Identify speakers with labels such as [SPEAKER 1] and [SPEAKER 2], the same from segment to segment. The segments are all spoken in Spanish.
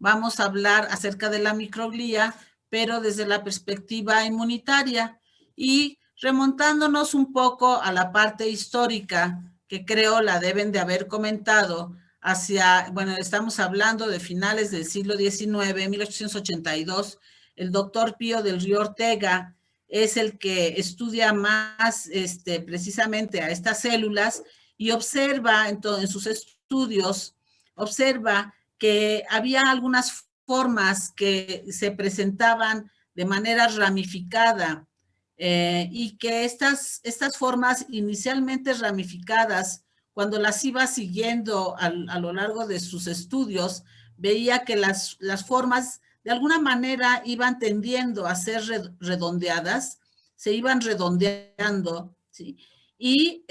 [SPEAKER 1] vamos a hablar acerca de la microglía, pero desde la perspectiva inmunitaria y remontándonos un poco a la parte histórica, que creo la deben de haber comentado, bueno, estamos hablando de finales del siglo XIX, 1882, el doctor Pío del Río Ortega es el que estudia más precisamente a estas células y observa en sus estudios, observa que había algunas formas que se presentaban de manera ramificada y que estas formas inicialmente ramificadas, cuando las iba siguiendo a lo largo de sus estudios, veía que las formas de alguna manera iban tendiendo a ser redondeadas, se iban redondeando, ¿sí? Y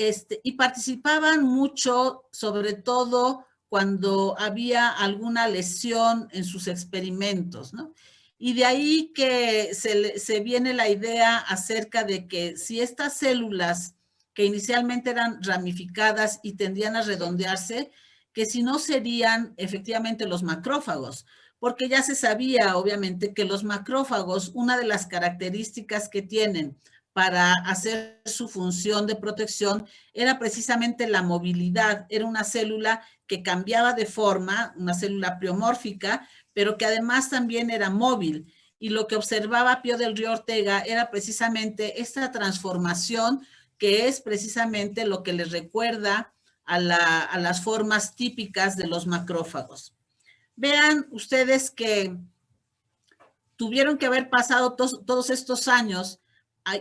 [SPEAKER 1] participaban mucho, sobre todo cuando había alguna lesión en sus experimentos, ¿no? Y de ahí que se viene la idea acerca de que si estas células que inicialmente eran ramificadas y tendían a redondearse, que si no serían efectivamente los macrófagos, porque ya se sabía obviamente que los macrófagos, una de las características que tienen para hacer su función de protección era precisamente la movilidad, era una célula que cambiaba de forma, una célula pleomórfica, pero que además también era móvil. Y lo que observaba Pío del Río Ortega era precisamente esta transformación, que es precisamente lo que les recuerda a las formas típicas de los macrófagos. Vean ustedes que tuvieron que haber pasado todos estos años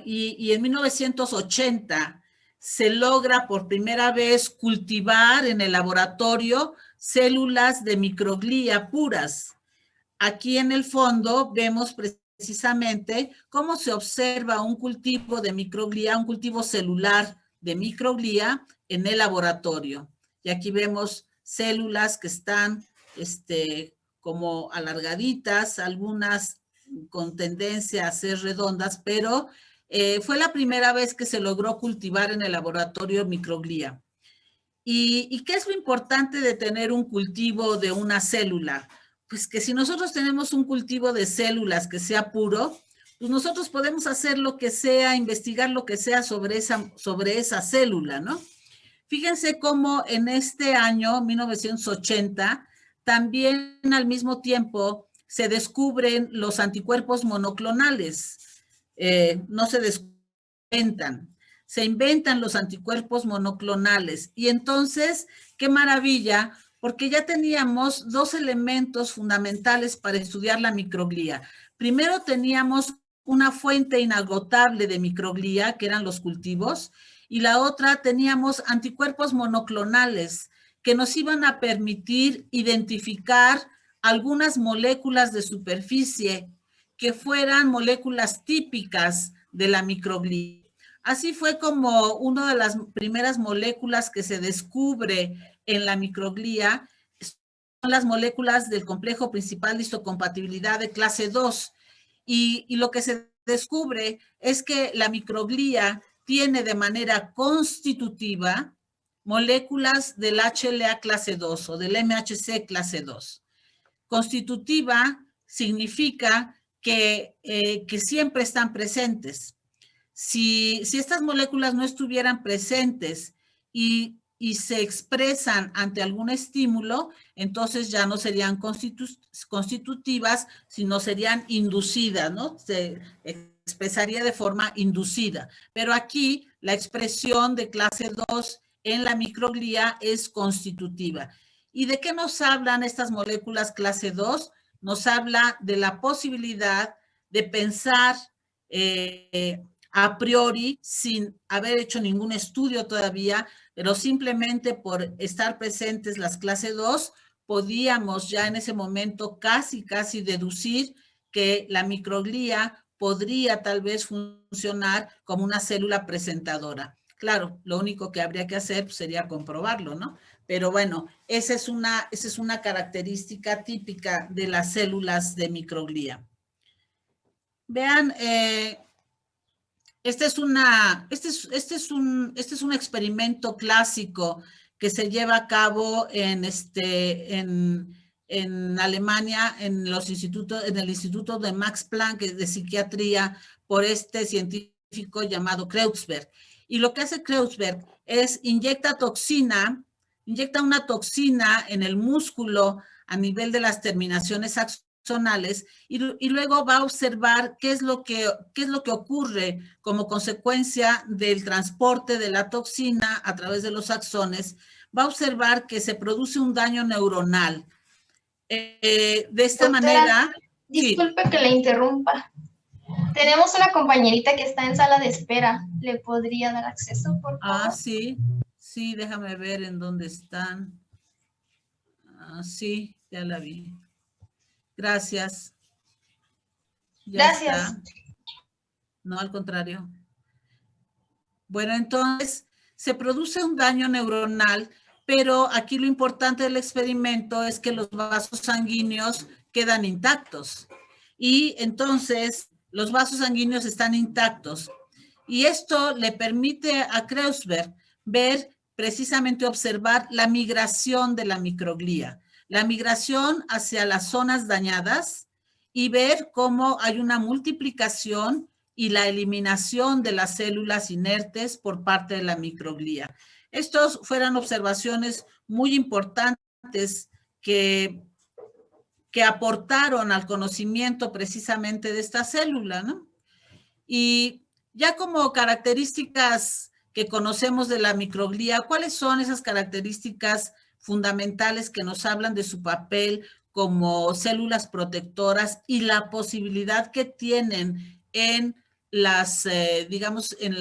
[SPEAKER 1] y en 1980 se logra por primera vez cultivar en el laboratorio células de microglía puras. Aquí en el fondo vemos precisamente cómo se observa un cultivo de microglía, un cultivo celular de microglía en el laboratorio. Y aquí vemos células que están como alargaditas, algunas con tendencia a ser redondas, pero fue la primera vez que se logró cultivar en el laboratorio microglía. ¿Y qué es lo importante de tener un cultivo de una célula? Pues que si nosotros tenemos un cultivo de células que sea puro, pues nosotros podemos hacer lo que sea, investigar lo que sea sobre esa célula, ¿no? Fíjense cómo en este año, 1980, también al mismo tiempo se descubren los anticuerpos monoclonales. No se descuentan. Se inventan los anticuerpos monoclonales. Y entonces, qué maravilla, porque ya teníamos dos elementos fundamentales para estudiar la microglía. Primero teníamos una fuente inagotable de microglía, que eran los cultivos, y la otra teníamos anticuerpos monoclonales que nos iban a permitir identificar algunas moléculas de superficie que fueran moléculas típicas de la microglía. Así fue como una de las primeras moléculas que se descubre en la microglía son las moléculas del complejo principal de histocompatibilidad de clase 2. Y lo que se descubre es que la microglía tiene de manera constitutiva moléculas del HLA clase 2 o del MHC clase 2. Constitutiva significa que siempre están presentes. Si estas moléculas no estuvieran presentes y se expresan ante algún estímulo, entonces ya no serían constitutivas, sino serían inducidas, ¿no? Se expresaría de forma inducida. Pero aquí la expresión de clase 2 en la microglía es constitutiva. ¿Y de qué nos hablan estas moléculas clase 2? Nos habla de la posibilidad de pensar a priori, sin haber hecho ningún estudio todavía, pero simplemente por estar presentes las clase 2, podíamos ya en ese momento casi deducir que la microglía podría tal vez funcionar como una célula presentadora. Claro, lo único que habría que hacer pues, sería comprobarlo, ¿no? Pero bueno, esa es una característica típica de las células de microglía. Vean, este es un experimento clásico que se lleva a cabo en en Alemania, en el Instituto de Max Planck de Psiquiatría, por este científico llamado Kreutzberg. Y lo que hace Kreutzberg es inyecta una toxina en el músculo a nivel de las terminaciones axonales y luego va a observar qué es lo que ocurre como consecuencia del transporte de la toxina a través de los axones. Va a observar que se produce un daño neuronal. De esta
[SPEAKER 2] Doctora,
[SPEAKER 1] manera...
[SPEAKER 2] disculpe
[SPEAKER 1] Sí.
[SPEAKER 2] que le interrumpa. Tenemos una compañerita que está en sala de espera. ¿Le podría dar acceso, por favor?
[SPEAKER 1] Sí. Sí, déjame ver en dónde están. Sí, ya la vi. Gracias. Ya
[SPEAKER 2] Gracias.
[SPEAKER 1] está. No, al contrario. Bueno, entonces se produce un daño neuronal, pero aquí lo importante del experimento es que los vasos sanguíneos quedan intactos. Y entonces los vasos sanguíneos están intactos. Y esto le permite a Kreutzberg ver, precisamente observar la migración de la microglía, la migración hacia las zonas dañadas y ver cómo hay una multiplicación y la eliminación de las células inertes por parte de la microglía. Estos fueron observaciones muy importantes que aportaron al conocimiento precisamente de esta célula, ¿no? Y ya como características que conocemos de la microglía, ¿cuáles son esas características fundamentales que nos hablan de su papel como células protectoras y la posibilidad que tienen en las, digamos, en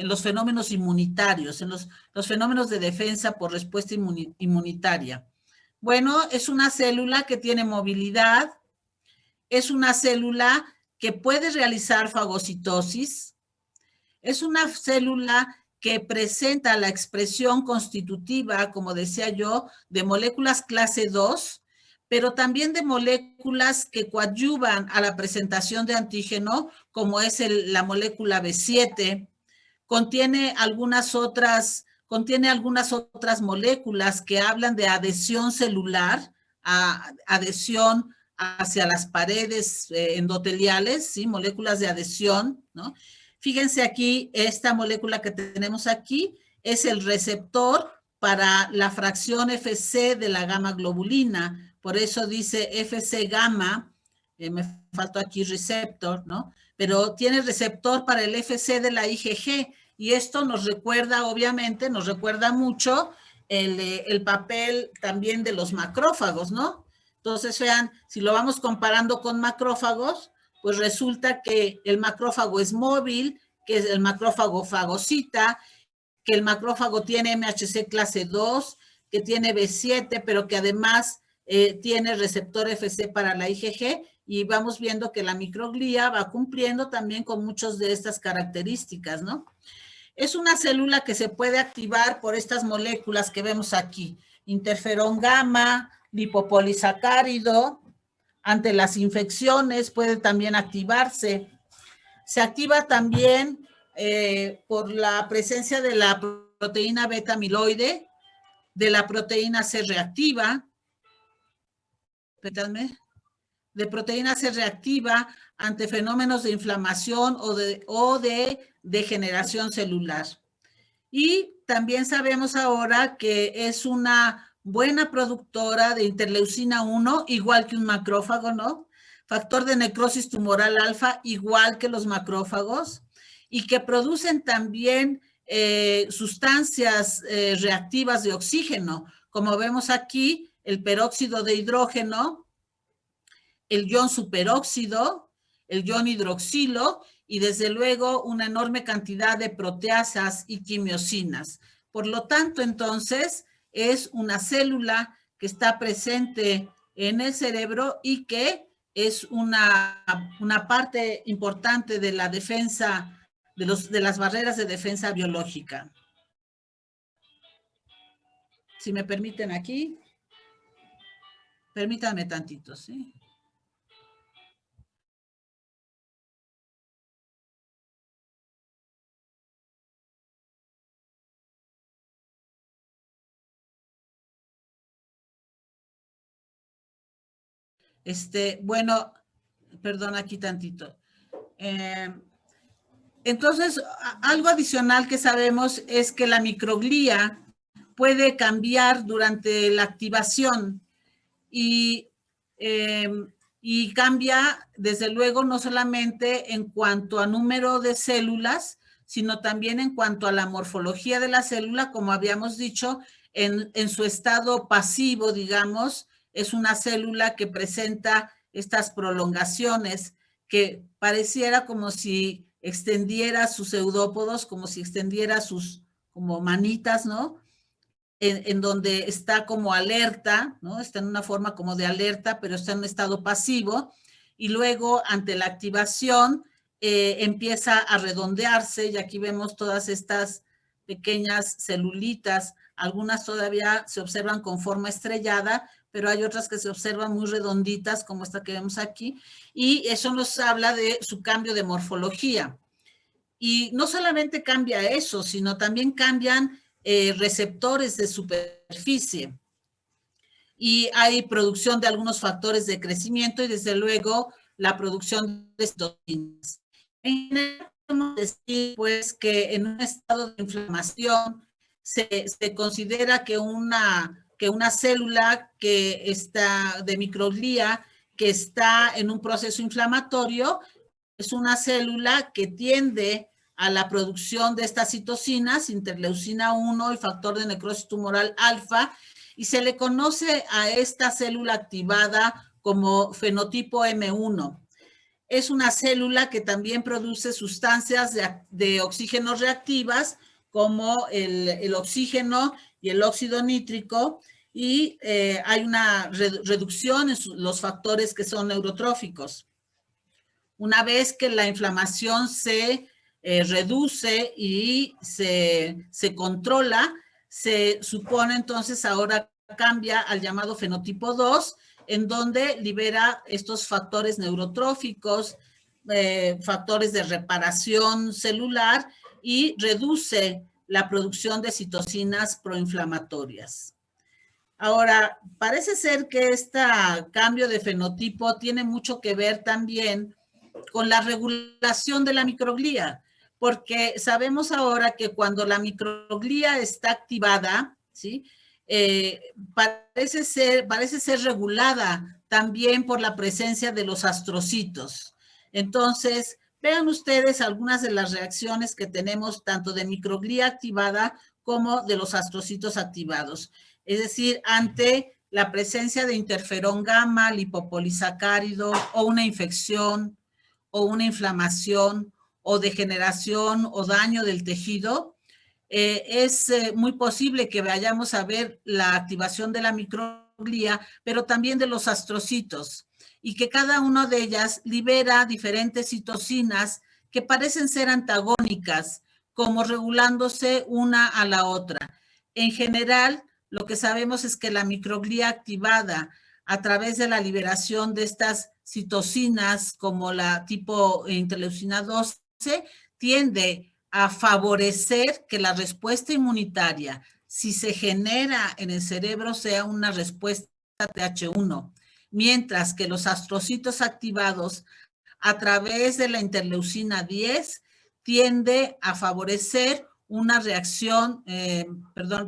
[SPEAKER 1] los fenómenos inmunitarios, en los fenómenos de defensa por respuesta inmunitaria? Bueno, es una célula que tiene movilidad, es una célula que puede realizar fagocitosis, es una célula que presenta la expresión constitutiva, como decía yo, de moléculas clase 2, pero también de moléculas que coadyuvan a la presentación de antígeno, como es la molécula B7, contiene algunas otras moléculas que hablan de adhesión celular, adhesión hacia las paredes endoteliales, ¿sí? Moléculas de adhesión, ¿no? Fíjense aquí, esta molécula que tenemos aquí es el receptor para la fracción FC de la gamma globulina, por eso dice FC gamma, me faltó aquí receptor, ¿no? Pero tiene receptor para el FC de la IgG, y esto nos recuerda, obviamente, nos recuerda mucho el papel también de los macrófagos, ¿no? Entonces, vean, si lo vamos comparando con macrófagos, pues resulta que el macrófago es móvil, que es el macrófago fagocita, que el macrófago tiene MHC clase 2, que tiene B7, pero que además tiene receptor FC para la IgG, y vamos viendo que la microglía va cumpliendo también con muchas de estas características, ¿no? Es una célula que se puede activar por estas moléculas que vemos aquí, interferón gamma, lipopolisacárido, ante las infecciones puede también activarse. Se activa también por la presencia de la proteína beta amiloide, de la proteína C reactiva, espérame, de proteína C reactiva ante fenómenos de inflamación o de degeneración celular. Y también sabemos ahora que es una buena productora de interleucina 1, igual que un macrófago, ¿no? Factor de necrosis tumoral alfa, igual que los macrófagos, y que producen también sustancias reactivas de oxígeno, como vemos aquí, el peróxido de hidrógeno, el ion superóxido, el ion hidroxilo y desde luego una enorme cantidad de proteasas y quimiosinas. Por lo tanto, entonces, es una célula que está presente en el cerebro y que es una parte importante de la defensa, de las barreras de defensa biológica. Si me permiten aquí, permítanme tantito, ¿sí? Bueno, perdón, aquí tantito. Entonces, algo adicional que sabemos es que la microglía puede cambiar durante la activación y cambia, desde luego, no solamente en cuanto a número de células, sino también en cuanto a la morfología de la célula, como habíamos dicho, en su estado pasivo, digamos, es una célula que presenta estas prolongaciones que pareciera como si extendiera sus pseudópodos, como si extendiera sus como manitas, ¿no? En donde está como alerta, ¿no? Está en una forma como de alerta, pero está en un estado pasivo, y luego ante la activación empieza a redondearse, y aquí vemos todas estas pequeñas celulitas, algunas todavía se observan con forma estrellada, pero hay otras que se observan muy redonditas, como esta que vemos aquí, y eso nos habla de su cambio de morfología. Y no solamente cambia eso, sino también cambian receptores de superficie. Y hay producción de algunos factores de crecimiento y desde luego la producción de citocinas. En general, podemos decir pues que en un estado de inflamación se considera que una célula que está de microglía que está en un proceso inflamatorio es una célula que tiende a la producción de estas citocinas, interleucina 1 y factor de necrosis tumoral alfa, y se le conoce a esta célula activada como fenotipo M1. Es una célula que también produce sustancias de oxígeno reactivas, como el oxígeno y el óxido nítrico, y hay una reducción en los factores que son neurotróficos. Una vez que la inflamación se reduce y se controla, se supone entonces ahora cambia al llamado fenotipo 2, en donde libera estos factores neurotróficos, factores de reparación celular y reduce la producción de citocinas proinflamatorias. Ahora, parece ser que este cambio de fenotipo tiene mucho que ver también con la regulación de la microglía, porque sabemos ahora que cuando la microglía está activada, ¿sí? Parece ser regulada también por la presencia de los astrocitos. Entonces, vean ustedes algunas de las reacciones que tenemos tanto de microglía activada como de los astrocitos activados. Es decir, ante la presencia de interferón gamma, lipopolisacárido o una infección, o una inflamación o degeneración o daño del tejido, es muy posible que vayamos a ver la activación de la microglía, pero también de los astrocitos, y que cada una de ellas libera diferentes citocinas que parecen ser antagónicas, como regulándose una a la otra. En general, lo que sabemos es que la microglía activada a través de la liberación de estas citocinas como la tipo interleucina 12 tiende a favorecer que la respuesta inmunitaria, si se genera en el cerebro, sea una respuesta Th1, mientras que los astrocitos activados a través de la interleucina 10 tiende a favorecer una reacción,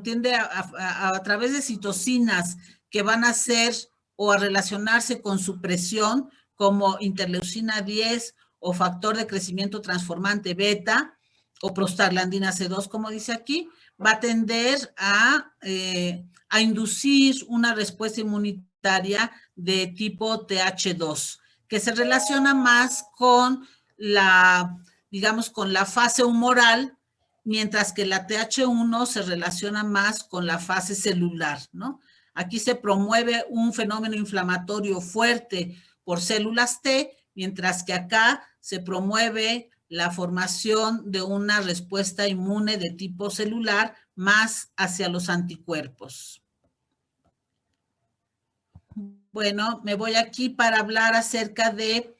[SPEAKER 1] tiende a través de citocinas que van a ser o a relacionarse con su presión, como interleucina 10 o factor de crecimiento transformante beta o prostaglandina C2, como dice aquí, va a tender a inducir una respuesta inmunitaria de tipo Th2, que se relaciona más con digamos, con la fase humoral, mientras que la Th1 se relaciona más con la fase celular, ¿no? Aquí se promueve un fenómeno inflamatorio fuerte por células T, mientras que acá se promueve la formación de una respuesta inmune de tipo celular más hacia los anticuerpos. Bueno, me voy aquí para hablar acerca de,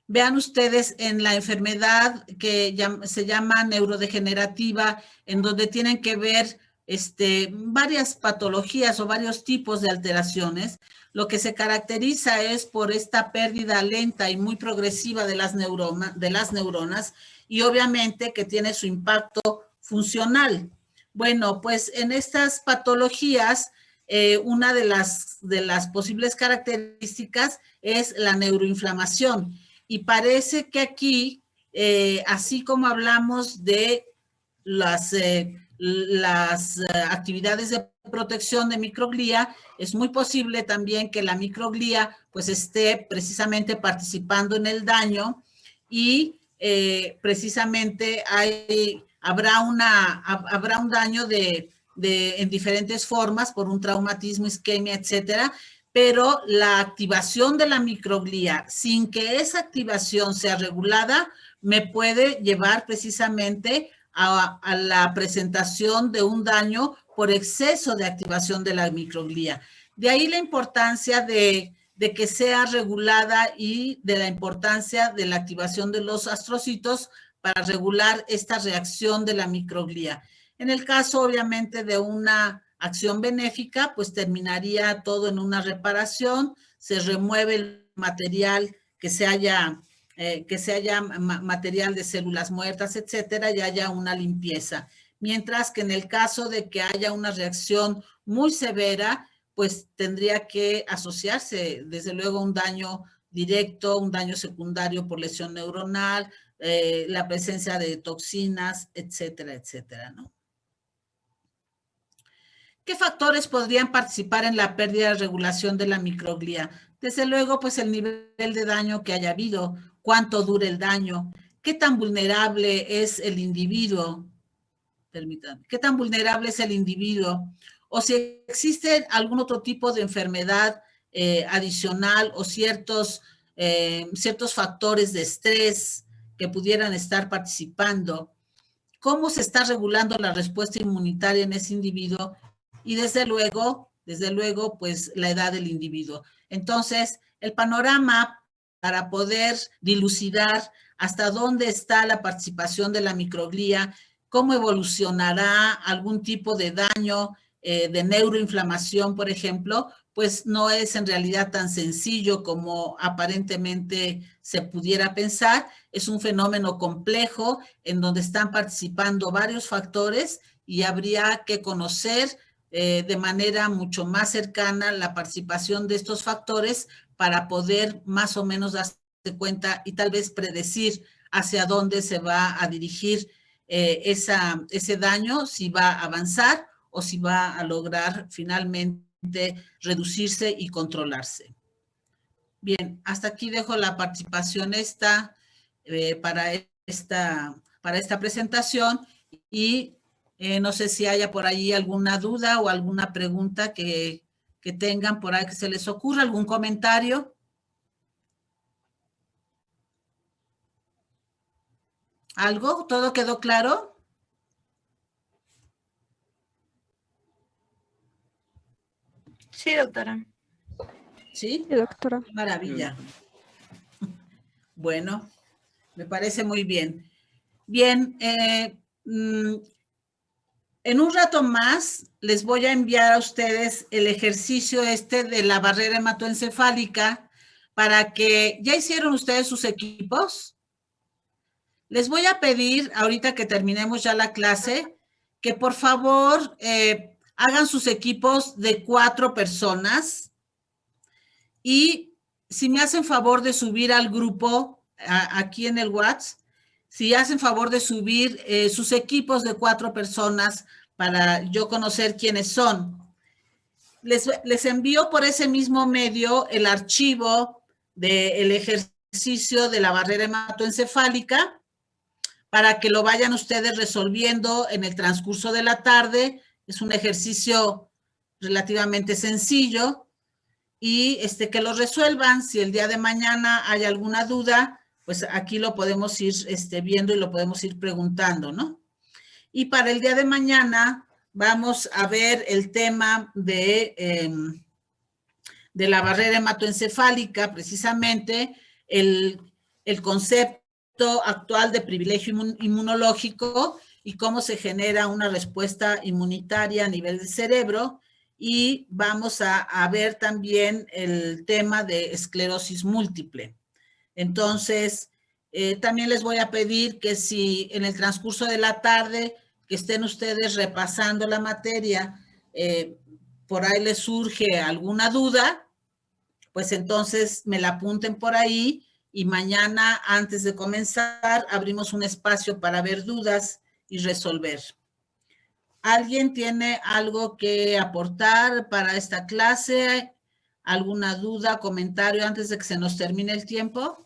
[SPEAKER 1] vean ustedes, en la enfermedad que se llama neurodegenerativa, en donde tienen que ver varias patologías o varios tipos de alteraciones. Lo que se caracteriza es por esta pérdida lenta y muy progresiva de las neuronas y obviamente que tiene su impacto funcional. Bueno, pues en estas patologías, una de las posibles características es la neuroinflamación. Y parece que aquí, así como hablamos de las actividades de protección de microglía, es muy posible también que la microglía pues esté precisamente participando en el daño y precisamente habrá un daño en diferentes formas por un traumatismo, isquemia, etcétera, pero la activación de la microglía sin que esa activación sea regulada me puede llevar precisamente a la presentación de un daño por exceso de activación de la microglía. De ahí la importancia de que sea regulada y de la importancia de la activación de los astrocitos para regular esta reacción de la microglía. En el caso, obviamente, de una acción benéfica, pues terminaría todo en una reparación, se remueve el material que se haya material de células muertas, etcétera, y haya una limpieza. Mientras que en el caso de que haya una reacción muy severa, pues tendría que asociarse, desde luego, un daño directo, un daño secundario por lesión neuronal, la presencia de toxinas, etcétera, etcétera, ¿no? ¿Qué factores podrían participar en la pérdida de regulación de la microglía? Desde luego, pues el nivel de daño que haya habido, cuánto dura el daño, qué tan vulnerable es el individuo, permítanme, qué tan vulnerable es el individuo, o si existe algún otro tipo de enfermedad adicional o ciertos factores de estrés que pudieran estar participando, cómo se está regulando la respuesta inmunitaria en ese individuo y desde luego, pues la edad del individuo. Entonces, el panorama para poder dilucidar hasta dónde está la participación de la microglía, cómo evolucionará algún tipo de daño de neuroinflamación, por ejemplo, pues no es en realidad tan sencillo como aparentemente se pudiera pensar. Es un fenómeno complejo en donde están participando varios factores y habría que conocer de manera mucho más cercana la participación de estos factores para poder más o menos darse cuenta y tal vez predecir hacia dónde se va a dirigir ese daño, si va a avanzar o si va a lograr finalmente reducirse y controlarse. Bien, hasta aquí dejo la participación para esta presentación y no sé si haya por ahí alguna duda o alguna pregunta que tengan por ahí que se les ocurra, algún comentario. ¿Algo? ¿Todo quedó claro?
[SPEAKER 3] Sí, doctora.
[SPEAKER 1] ¿Sí?
[SPEAKER 4] Sí, doctora.
[SPEAKER 1] Maravilla. Bueno, me parece muy bien. Bien, en un rato más les voy a enviar a ustedes el ejercicio de la barrera hematoencefálica para que, ¿ya hicieron ustedes sus equipos? Les voy a pedir, ahorita que terminemos ya la clase, que por favor hagan sus equipos de 4 personas y si me hacen favor de subir al grupo aquí en el WhatsApp, si hacen favor de subir sus equipos de 4 personas para yo conocer quiénes son. Les envío por ese mismo medio el archivo del ejercicio de la barrera hematoencefálica para que lo vayan ustedes resolviendo en el transcurso de la tarde. Es un ejercicio relativamente sencillo y que lo resuelvan. Si el día de mañana hay alguna duda, pues aquí lo podemos ir viendo y lo podemos ir preguntando, ¿no? Y para el día de mañana vamos a ver el tema de la barrera hematoencefálica, precisamente el concepto actual de privilegio inmunológico y cómo se genera una respuesta inmunitaria a nivel del cerebro, y vamos a ver también el tema de esclerosis múltiple. Entonces, también les voy a pedir que si en el transcurso de la tarde que estén ustedes repasando la materia, por ahí les surge alguna duda, pues entonces me la apunten por ahí y mañana, antes de comenzar, abrimos un espacio para ver dudas y resolver. ¿Alguien tiene algo que aportar para esta clase? ¿Alguna duda, comentario antes de que se nos termine el tiempo?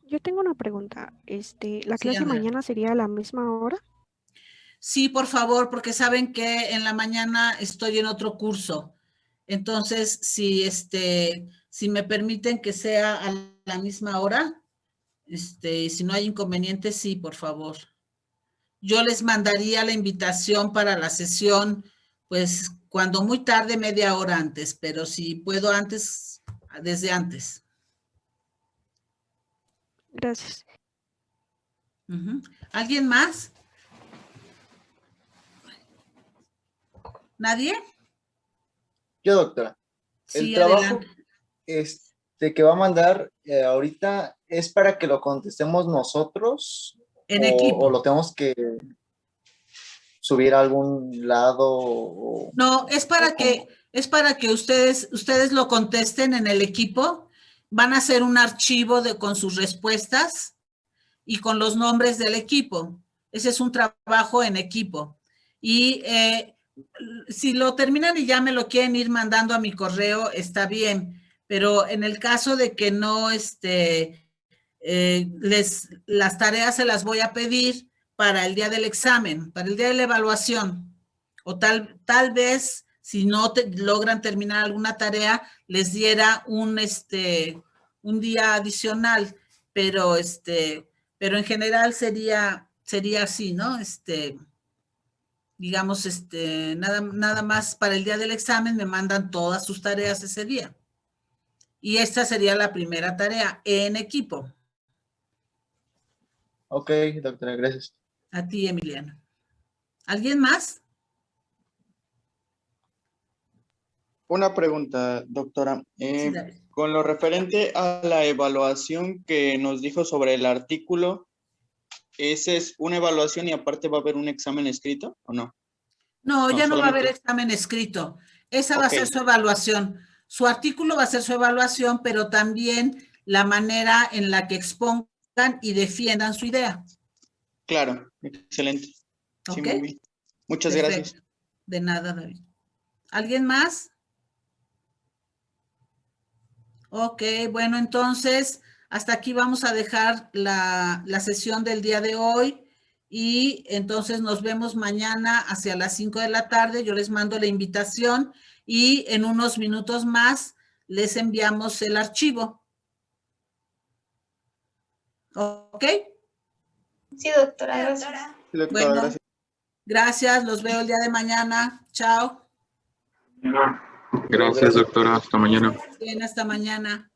[SPEAKER 4] Yo tengo una pregunta. ¿La
[SPEAKER 1] Sí,
[SPEAKER 4] clase
[SPEAKER 1] Andrea.
[SPEAKER 4] mañana sería a la misma hora?
[SPEAKER 1] Sí, por favor, porque saben que en la mañana estoy en otro curso. Entonces, si me permiten que sea a la misma hora, si no hay inconveniente, sí, por favor. Yo les mandaría la invitación para la sesión, pues, cuando muy tarde, media hora antes, pero si puedo antes, desde antes.
[SPEAKER 4] Gracias.
[SPEAKER 1] ¿Alguien más? ¿Nadie?
[SPEAKER 5] Yo, doctora. El
[SPEAKER 1] Sí,
[SPEAKER 5] trabajo
[SPEAKER 1] adelante.
[SPEAKER 5] que va a mandar ahorita es para que lo contestemos nosotros
[SPEAKER 1] En
[SPEAKER 5] o
[SPEAKER 1] equipo.
[SPEAKER 5] lo tenemos que subir a algún lado.
[SPEAKER 1] No, es para que ustedes lo contesten en el equipo. Van a hacer un archivo con sus respuestas y con los nombres del equipo. Ese es un trabajo en equipo. Y si lo terminan y ya me lo quieren ir mandando a mi correo, está bien. Pero en el caso de que no, las tareas se las voy a pedir para el día del examen, para el día de la evaluación. O tal vez, si no logran terminar alguna tarea, les diera un día adicional, pero en general sería así, ¿no? Digamos, nada más para el día del examen me mandan todas sus tareas ese día. Y esta sería la primera tarea en equipo.
[SPEAKER 5] Ok, doctora, gracias.
[SPEAKER 1] A ti, Emiliano. ¿Alguien más?
[SPEAKER 6] Una pregunta, doctora.
[SPEAKER 1] Sí, David.
[SPEAKER 6] Con lo referente a la evaluación que nos dijo sobre el artículo, ¿esa es una evaluación y aparte va a haber un examen escrito o no?
[SPEAKER 1] No,
[SPEAKER 6] No,
[SPEAKER 1] ya no va a haber
[SPEAKER 6] solamente.
[SPEAKER 1] examen escrito. Esa va a
[SPEAKER 6] Ok,
[SPEAKER 1] ser su evaluación. Su artículo va a ser su evaluación, pero también la manera en la que expongan y defiendan su idea.
[SPEAKER 6] claro, excelente. Sí,
[SPEAKER 1] ¿Ok?
[SPEAKER 6] muy bien. Muchas
[SPEAKER 1] Perfecto.
[SPEAKER 6] gracias.
[SPEAKER 1] De nada, David. ¿Alguien más? Ok, bueno, entonces, hasta aquí vamos a dejar la sesión del día de hoy y entonces nos vemos mañana hacia las 5 de la tarde. Yo les mando la invitación y en unos minutos más les enviamos el archivo. ¿Ok?
[SPEAKER 2] Sí, doctora,
[SPEAKER 3] Sí,
[SPEAKER 2] gracias.
[SPEAKER 3] doctora.
[SPEAKER 6] Sí, doctora,
[SPEAKER 1] Bueno,
[SPEAKER 6] gracias.
[SPEAKER 1] gracias. Los veo el día de mañana. Chao.
[SPEAKER 7] Gracias, doctora. Hasta mañana.
[SPEAKER 1] Bien, hasta mañana.